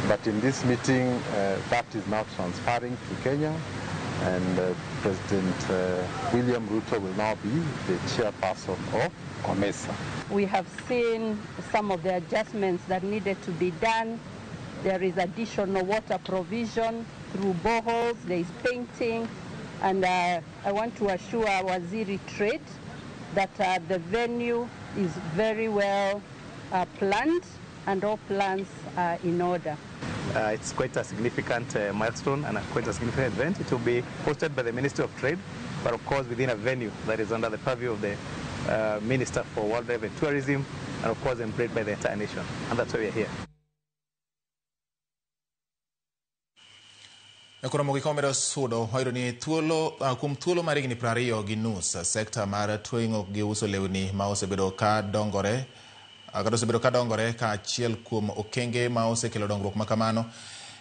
But in this meeting, that is now transferring to Kenya, and President William Ruto will now be the chairperson of COMESA. We have seen some of the adjustments that needed to be done. There is additional water provision through boreholes, there is painting, and I want to assure Waziri Trade that the venue is very well planned and all plans are in order. It's quite a significant milestone and quite a significant event. It will be hosted by the Ministry of Trade, but of course within a venue that is under the purview of the Minister for Wildlife and Tourism, and of course embraced by the entire nation. And that's why we are here. Ekoromo gikomero sudo hoiro ni kum thuolo mar higni 20 gi nus sekta mar twing'o gi uso lewni ma osebedo ka dongore ka achiel kuom okenge ma osekelo dongruok ma kamano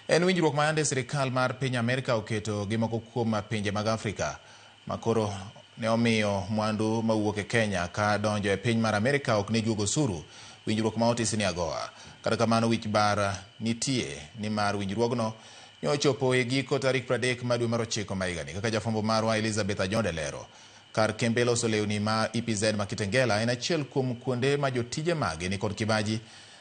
en winjruok ma yande sirikal mar piny Amerika oketo gi moko kuom pinje mag Afrika makoro ne omiyo mwandu mawuok e Kenya ka donjo e piny mar Amerika ok ne juogo osuru. Winjruok ma otis ni AGOA kata kamano wich bar nitie ni mar winjruogno nyochopo e giko tarik 30 ma dwe mar 9 ma higani kaka jafwambo marwa Elizabeth Ajonde lero. Kar kembe loso lewni ma EPZ ma Kitengela en achiel kuom kuonde ma jotije mage ni kod kibaji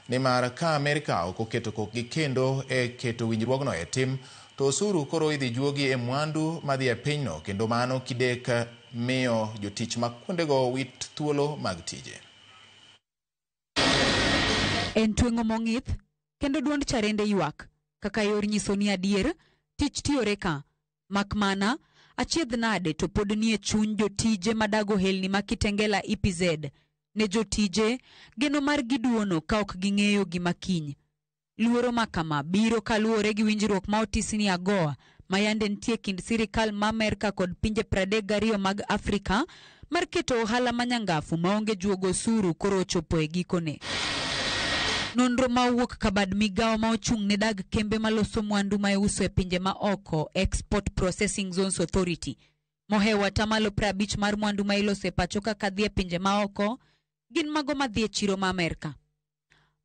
ni mar ka Amerika ok oketo kokgi kendo e keto winjruogno e tim to osuru koro idhi juogi e mwandu madhi e pinyno kendo mano kidek miyo jotich ma kuondego wit thuolo mag tije. En tweng'o mong'ith kendo duond charende ywak kaka yor nyiso ni adier tich tiyore ka makmana achiedh nade to pod nie chuny jotije madago helni ma Kitengela EPZ ne jotije geno mar giduono ka ok ging'eyo gima kiny. Luoro makama biro kaluwore gi winjruok ma otis ni AGOA ma yande nitie kind sirikal ma Amerika kod pinje 32 mag Afrika mar keto ohala manyangafu maonge juogo osuru koro ochopo e gikone. Nonro ma wuok kabad migao ma ochung' ne dag kembe maloso mwandu ma iuso e pinje ma oko Export Processing Zones Authority mohewa tamalo 50 mar mwandu ma iloso e pacho kaka dhi e pinje ma oko gin mago madhi e chiro ma Amerika.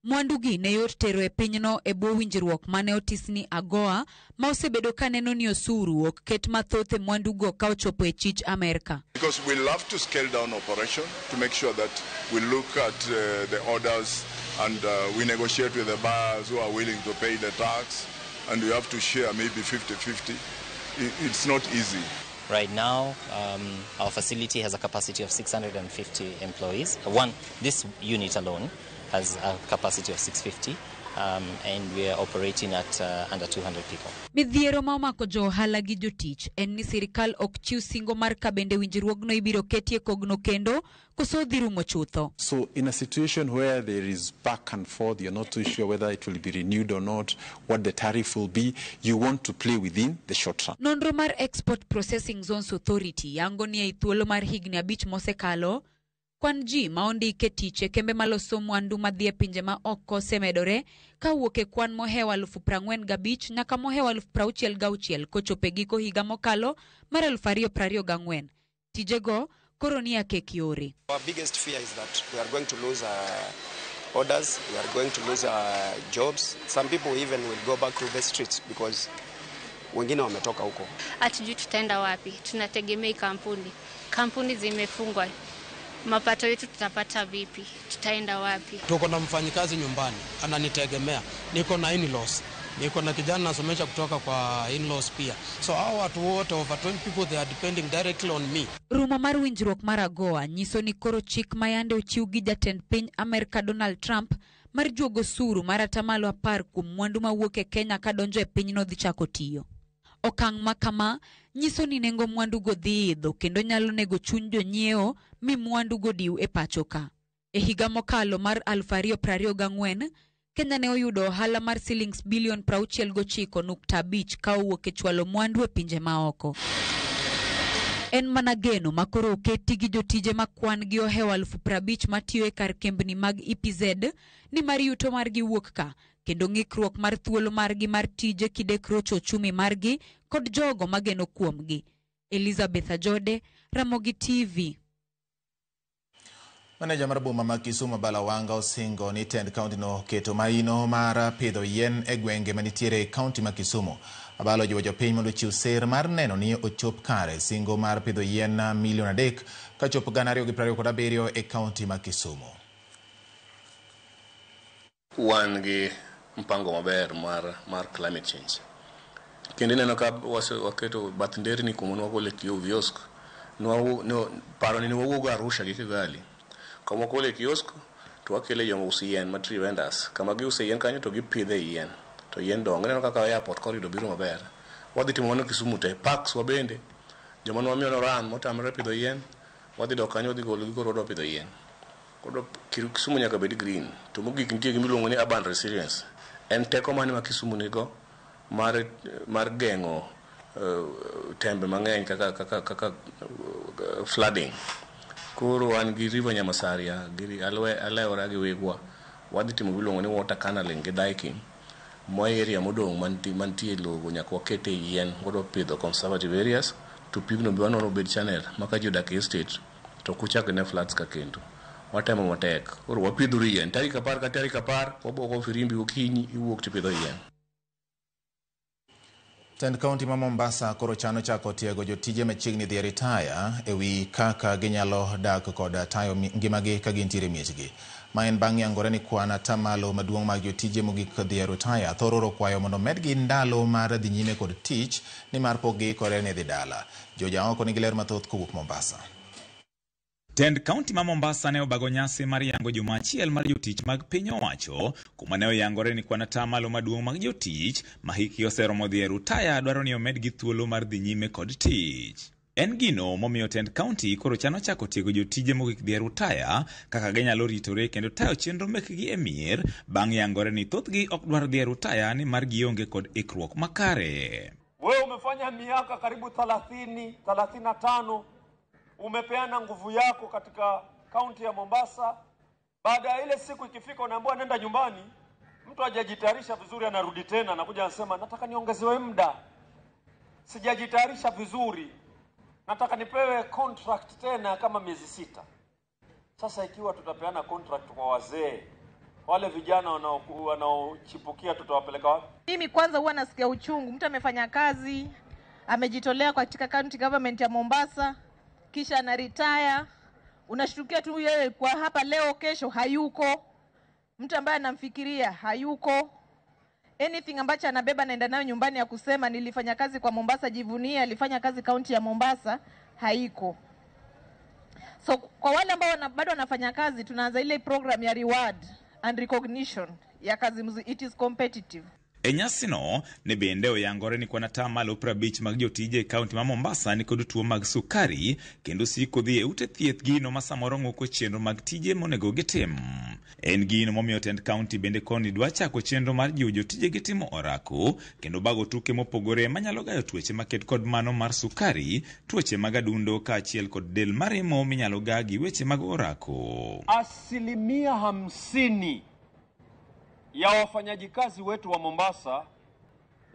Mwandu gi ne yot tero e pinyno e bwo winjruok mane otis ni AGOA ma osebedo ka neno ni osuru ok ket mathoth e mwandu go ka ochopo e chich Amerika. Because we love to scale down operation to make sure that we look at the orders and we negotiate with the buyers who are willing to pay the tax, and we have to share maybe 50-50. It's not easy. Right now, our facility has a capacity of 650 employees. This unit alone has a capacity of 650, and we are operating at under 200 people. Midhiero ma omako jo ohala gi jotich en ni sirikal ok chiw singo mar ka bende winjruogno ibiro ketie kogno kendo koso dhi rumo chutho. So in a situation where there is back and forth, you're not too sure whether it will be renewed or not, what the tariff will be, you want to play within the short run. Nonro mar Export Processing Zones Authority yango ni e thuolo mar higni 5 mosekalo kwan ji ma ondike tich e kembe maloso mwandu madhi e pinje ma oko semedore ka wuok e kwan mohewa 45,000 nyaka mohewa 66,000 kochopo e giko higa mokalo mar 2024. Tijego koro ni akek yore. Our biggest fear is that we are going to lose orders, we are going to lose jobs. Some people even will go back to the streets because wengine wametoka huko. Hatujui tutaenda wapi, tunategemea kampuni zimefungwa. Mapato yetu tutapata vipi? Tutaenda wapi? Tuko na mfanyikazi nyumbani, ananitegemea. Niko na in-laws. Niko na kijana nasomesha kutoka kwa in-laws pia. So hao watu wote over 20 people they are depending directly on me. Rumo mar winjruok mar AGOA nyiso ni koro chik mayande ochiw gi jatend piny Amerika Donald Trump mar juogo osuru mar atamalo 10 kuom mwandu mawuok e Kenya ka donjo e pinyno dhi chako tiyo. Okang' makama nyiso ni nengo mwandu go dhi idho kendo nyalo nego chuny jonyiewo mi mwandu go diw e pacho ka. E higa mokalo mar 2024, Kenya ne oyudo ohala mar shillings bilion 69.5 ka owuok e chwalo mwandu e pinje ma oko. En mana geno makoro oketi gi jotije makwan gi ohewa 50,000 matiyo e kar kembni mag EPZ ni mar yuto margi wuok ka, kendo ng'ikruok mar thuolo margi mar tije kidekrocho ochumi margi kod jogo mageno kuomgi. Elizabeth Ajode, Ramogi TV. Maneja mar boma ma Kisumu Balawanga osingo ni tend kaunti no keto maino mar pidho yien e gwenge manitiere e kaunti ma Kisumu. Abalo jiwo jopiny mondo chiw ser mar neno ni ochop kare singo mar pidho yien $3 milion ka chop 227 e kaunti ma Kisumu. Wan gi mpango maber mar climate change. Kendo neno ka waketo bath nderni kuma nwagole kiosk. Paro ni nwawuogo Arusha gi Kigali. Kama kole kiosk to wakele joma uso yien ma tree vendors. Kama giuso yien kanyo to gipidhe yien. To yien dongo neno kaka airport corridor biro maber. Wadhi timo mano Kisumu te parks wabende. Joma nwamiyo no ran motamre pidho yien. Wadhi dok kanyo wadhi golo giko rodo pidho yien. Kodo Kisumu nyaka bed green. To mogik nitie gimiluongo ni urban resilience. En teko mane ma Kisumu nigo mar gengo tembe mang'eny kaka flooding. Koro wan gi river Nyamasaria, alewora gi wegwa. Wadhi timo biluongo ni water canneling gi diking. Moi area modong mantie logo nyaka wakete yien godo pidho conservative areas to pigno bi wanono bed channel maka jodak e state to kuchak ne floods ka kendo. Watemo matek. Koro wapidho yien tarik 10 ka tarik 10 waboko firimbi okinyi iwuok tipidho yien. Tend kaunti ma Mombasa koro chano chako tiego jotije machiegni dhi retire ewi kaka ginyalo dak kod tayo ngimagi ka gintiere miechgi. Ma en bang' yangore ni kwan atamalo maduong' mag jotije mogik dhi retire thororo kwayo mondo medgi ndalo mar dhi nyime kod tich ni mar pokgi kore ne dhi dala. Joja oko nigi ler mathoth kowuok Mombasa. Tend kaunti ma Mombasa ne obago nyasi mar yango juma achiel mar jotich mag piny owacho, kuma ne oyangore ni kwan atamalo maduong' mag jotich ma hikgi oseromo dhi retire dwaro ni omedgi thuolo mar dhi nyime kod tich. En gino momiyo tend kaunti koro chano chako tiego jotije mogik dhi retire kaka ginyalo ritore kendo tayo chenro mekgi e mier bang' yangore ni thothgi ok dwar dhi retire ni mar gionge kod ikruok makare. Wewe umefanya miaka karibu 35 umepeana nguvu yako katika kaunti ya Mombasa. Baada ya ile siku ikifika unaambiwa nenda nyumbani, mtu hajajitayarisha vizuri anarudi tena anakuja anasema nataka niongezewe muda. Sijajitayarisha vizuri. Nataka nipewe contract tena kama miezi 6. Sasa ikiwa tutapeana contract kwa wazee, wale vijana wanaochipukia tutawapeleka wapi? Mimi kwanza huwa nasikia uchungu. Mtu amefanya kazi, amejitolea katika county government ya Mombasa, kisha ana retire, unashtukia tu yeye kwa hapa leo kesho hayuko. Mtu ambaye anamfikiria hayuko. Anything ambacho anabeba naenda nayo nyumbani ya kusema nilifanya kazi kwa Mombasa, jivunia alifanya kazi kaunti ya Mombasa, haiko. So kwa wale ambao bado wanafanya kazi, tunaanza ile program ya reward and recognition ya kazi it is competitive. Enyasino ne bende oyangore ni kwan atamalo 50 mag jotije kaunti ma Mombasa ni kod tuo mag sukari kendo siko dhi e ute thieth gino ma samoro ng'oko chenro mag tije monego gitim. En gino momiyo tend kaunti bende koni dwa chako chenro mar jiwo jotije gitimo orako kendo bago tuke mopogore manyalo gayo tuoche maket kod mano mar sukari, tuoche mag adundo kaachiel kod del maremo minyalo gagi weche mag orako. 50% ya wafanyaji kazi wetu wa Mombasa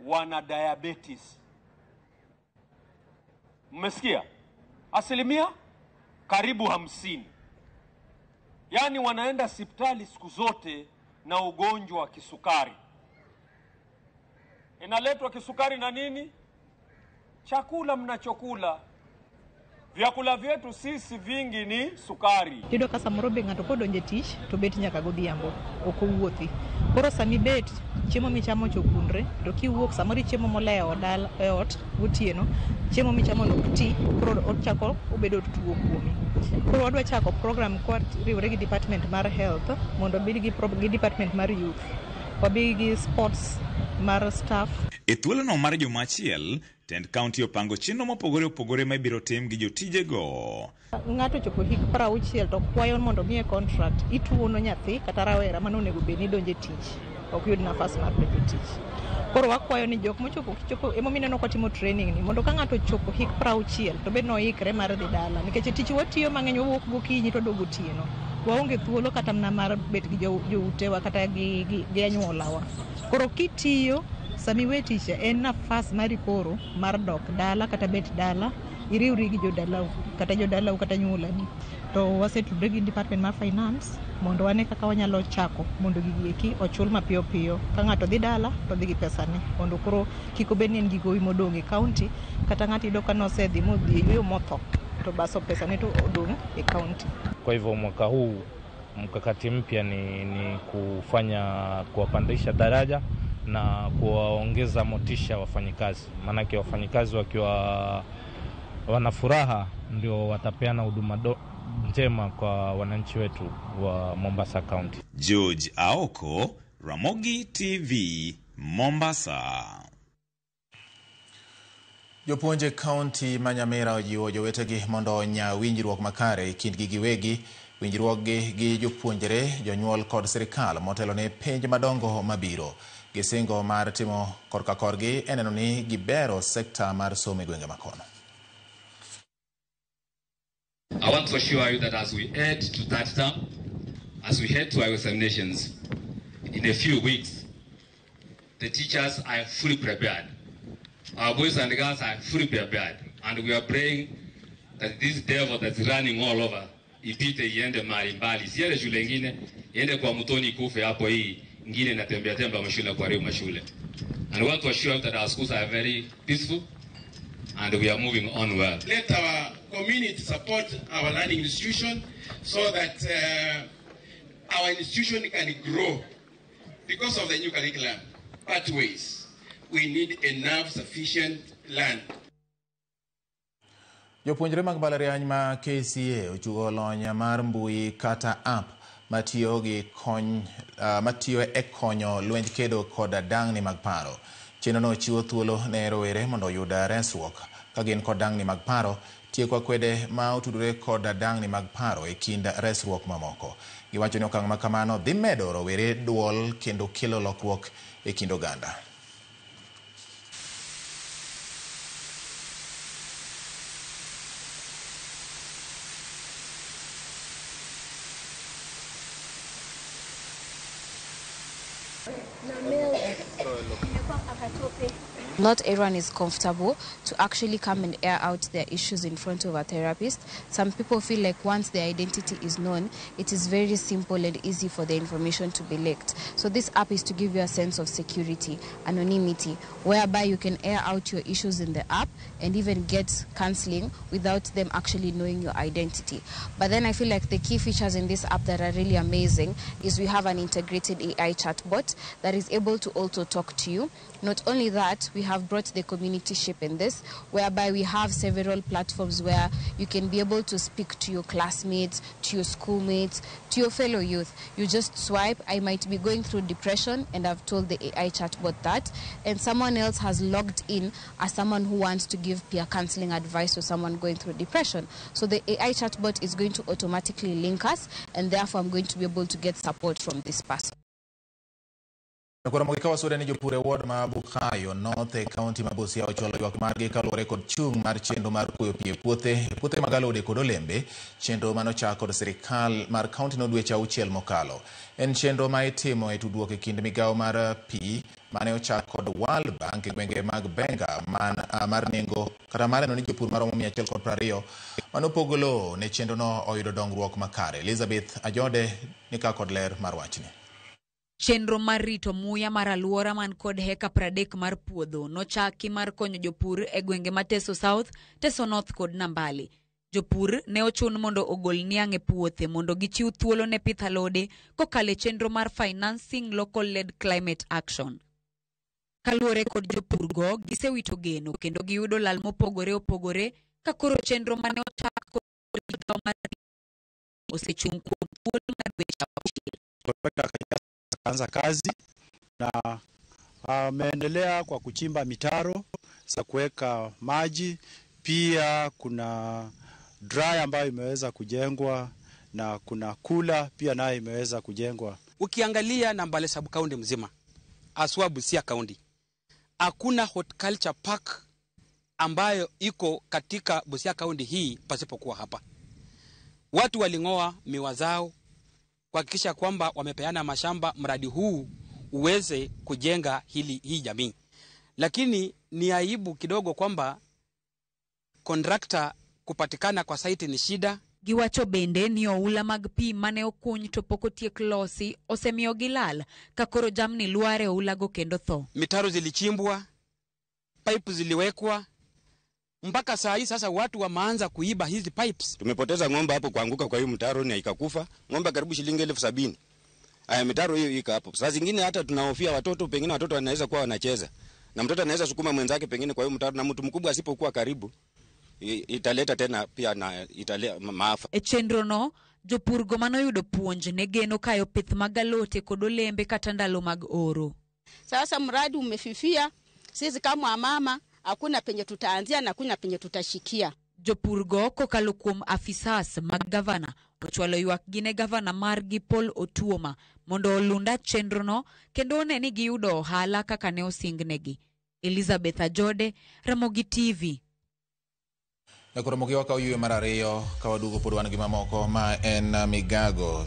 wana diabetes. Mmesikia? 50% karibu 50. Yaani wanaenda hospitali siku zote na ugonjwa wa kisukari. Inaletwa kisukari na nini? Chakula mnachokula. Vyakula vyetu sisi vingi ni sukari. Yudo ka samoro be ng'ato kodonje tich to bet nyaka godhiambo ok owuothi. Koro sami bet chiemo michamo chokunre to kiwuok samoro chiemo molewo dal e ot gotieno chiemo michamo nok ti koro ochako obedo tuo kuomi. Koro wadwa chako program kwa riwre gi department mar health mondo bed gi department mar youth. Wabi gi sports mar staff. E thuolono mar juma achiel tend kaunti opango chenro mopogore ma ibiro tim gi jotije go. Ng'ato chopo hik 60 to kwayo mondo miye contract ituono nyathi kata rawera mano onego bed ni donje tich ok yud nafas mar donje tich. Koro wakwayo ni jok mochopo kichopo emomineno kwa timo training ni mondo ka ng'ato chopo hik 60 to bed no hikre mar dhi dala nikech tich watiyo mang'eny wuok gokinyi to dogo otieno. Waonge thuolo kata mna mar bet gi joutewa kata gi anyuolawa. Koro kitiyo sami we tich en nafas mari koro mar dok dala kata bet dala iriwri gi jodalau kata nyuolani. To wasetudre gi Department mar Finance mondo wane kaka wanyalo chako mondo gigieki ochul mapiyo piyo. Ka ng'ato dhi dala to dhi gi pesane mondo koro kik obed ni en gi gowi modong' e county kata ng'ato yudo ka nosedhi modhi yueyo motho to baso pesane to odong' e county. Kwa hivyo mwaka huu mkakati mpya ni kuwapandisha daraja na kuwaongeza motisha wafanyikazi. Maanake wafanyikazi wakiwa wana furaha ndio watapeana huduma njema kwa wananchi wetu wa Mombasa County. George Aoko, Ramogi TV, Mombasa. Jopuonje kaunti ma Nyamira ojiwo jowetegi mondo onya winjruok makare kindgi giwegi, winjruokgi gi jopuonjre, jonyuol kod sirikal motelo ne penj madongo mabiro. Gisingo mar timo korka korgi eneno ni gibero sekta mar somo e gwenge makono. I want to assure you that as we head to that term, as we head to our examinations in a few weeks, the teachers are fully prepared. Our boys and girls are fully prepared. And we are praying that this devil that's running all over, ipite iende mahali mbali. Siende shule ingine, iende kwa mtoni kufe hapo hii, ingine natembea tembea mashule kwa riu mashule. And we want to assure you that our schools are very peaceful and we are moving on well. Let our community support our learning institution so that our institution can grow because of the new curriculum pathways. We need enough sufficient land. Jopuonjre mag mbalariany ma KCA ochugo lony mar mbui kata app matiyo e konyo lwenj kedo kod dang'ni mag paro. Chenrono chiwo thuolo ne rowere mondo oyud resruok ka gin kod dang'ni mag paro, tieko kwede ma otudore kod dang'ni mag paro e kind resruok mamoko. Giwacho ni okang' ma kamano dhi medo rowere duol kendo kelo lokruok e kind oganda. Not everyone is comfortable to actually come and air out their issues in front of a therapist. Some people feel like once their identity is known, it is very simple and easy for the information to be leaked. So this app is to give you a sense of security, anonymity, whereby you can air out your issues in the app and even get counseling without them actually knowing your identity. But then I feel like the key features in this app that are really amazing is we have an integrated AI chatbot that is able to also talk to you. Not only that, we have brought the community ship in this, whereby we have several platforms where you can be able to speak to your classmates, to your schoolmates, to your fellow youth. You just swipe, I might be going through depression, and I've told the AI chatbot that, and someone else has logged in as someone who wants to give peer counseling advice to someone going through depression. So the AI chatbot is going to automatically link us, and therefore I'm going to be able to get support from this person. Nakura mwikawa suda ni jopure ward ma Bukayo North County ma Busia ocholo ywak margi kalore kod chung mar chenro mar kuyo pie puothe magalode kod olembe. Chenro mano chako kod sirikal mar county no dweche 6 mokalo. En chenro ma itimo e tudruok e kind migawo mar pi mane ochako kod World Bank e gwenge mag Benga mar nengo kata mare no ni jopur maromo 120 manopogolo ne chenro no oyudo dongruok makare. Elizabeth Ajode nika kod ler mar wachni. Chenro mar rito muya mar aluora man kod heka 30 mar puodho nochaki mar konyo jopur e gwenge ma Teso South, Teso North kod Nambale. Jopur ne ochun mondo ogol niang' e puothe mondo gichiw thuolo ne pith alode kokale chenro mar Financing Local Led Climate Action. Kaluore kod jopur go gisewito geno kendo giyudo lal mopogore opogore ka koro chenro mane ochak kod migawo mar osechung kuom thuolo mar dweche 6. Anza kazi na ameendelea kwa kuchimba mitaro za kuweka maji. Pia kuna dry ambayo imeweza kujengwa na kuna kula pia nayo imeweza kujengwa. Ukiangalia Nambale sub county mzima, aswa Busia county, hakuna horticulture park ambayo iko katika Busia County hii pasipokuwa hapa. Watu waling'oa miwa zao kuhakikisha kwamba wamepeana mashamba mradi huu uweze kujenga hii jamii. Lakini ni aibu kidogo kwamba kontrakta kupatikana kwa site ni shida. Giwacho bende ni oula mag pi mane okuny to pok otiek losi osemiyo gilal ka koro jamni luare oulago kendo tho. Mitaro zilichimbwa, pipe ziliwekwa, mpaka saa hii sasa watu wameanza kuiba hizi pipes. Tumepoteza ng'ombe hapo kuanguka kwa hiyo mtaro na ikakufa. Ng'ombe karibu shilingi 70,000. Haya mitaro hiyo iko hapo. Saa zingine hata tunahofia watoto, pengine watoto wanaweza kuwa wanacheza. Na mtoto anaweza sukuma mwenzake pengine kwa hiyo mtaro, na mtu mkubwa asipokuwa karibu italeta tena pia na italeta maafa. Chenro no jopurgo manoyudo puonj ne geno kayo pith magalote kod olembe kata ndalo mag oro. Sasa mradi umefifia, sisi kama mama hakuna penye tutaanzia na hakuna penye tutashikia. Jopurgo kokalo kuom afisas mag gavana ochwalo ywak gine gavana margi Paul Otuoma mondo olunda chenro no kendo one ni giyudo ohala kaka ne osingnegi. Elizabeth Ajode, Ramogi TV. Ramogi waka oyuyo mar ariyo ka wadugo pod wan gi mamoko ma en migago.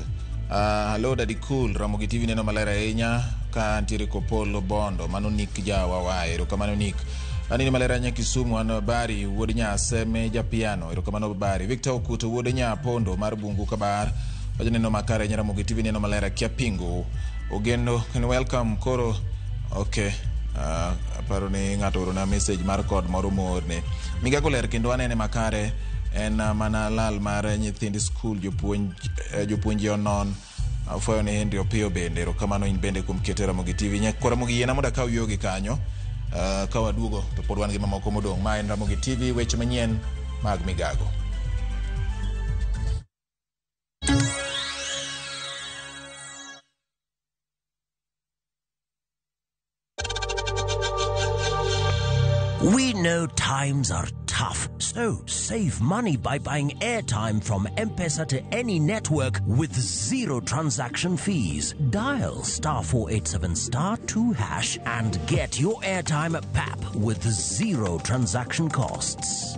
Hello Daddy Cool, Ramogi TV neno maler ahinya ka antiere Kopolo Bondo mano Nick Jawawae. Erokamano Nick. Anini malera nya Kisumu an Bari wuod nya Seme Japiano. Erokamano Bari. Victor Okuto wuod nya Pondo mar Bungu Kabar. Wajo neno makare nya Ramogi TV neno malera kia Pingu. Ogendo and welcome koro. Okay. Paro ni ngato oro na message mar code moro morne. Migago ler kendo anene makare en mana lal mar nyithind school jopuonj onon. Afuayo ni Henry Opio bende. Erokamano in bende kuom kete Ramogi TV. Nyakora Ramogi yena moda ka uyogi kanyo. Ka wadugo to pod wan gi mamoko modong' ma en Ramogi TV, weche manyien mag migago. We know times are tough, so save money by buying airtime from M-Pesa to any network with zero transaction fees. Dial *487*2# and get your airtime PAP with zero transaction costs.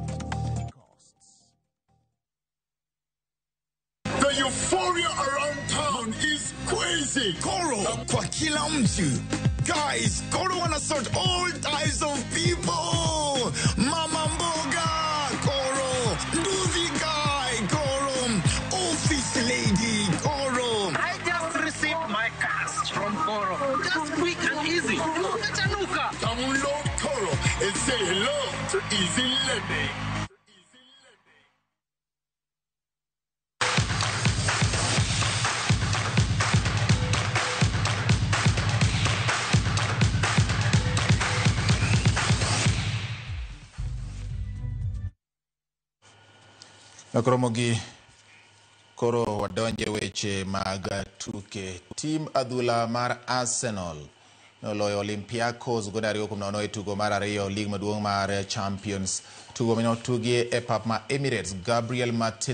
The euphoria around town is crazy. Koro kwa kila mtu. Guys, Koro wanna sort all types of people. Mama mboga, Koro. Nduzi guy, Koro. Office lady, Koro. I just received my cash from Koro. Just quick and easy. Download Koro and say hello to Easy Living. Ramogi koro wadonje weche mag tuke. Team adhula mar Arsenal noloyo Olympiacos godo 2-0 e tugo mar ariyo lig maduong' mar Champions. Tugo minotugi e pap ma Emirates. Gabriel Martin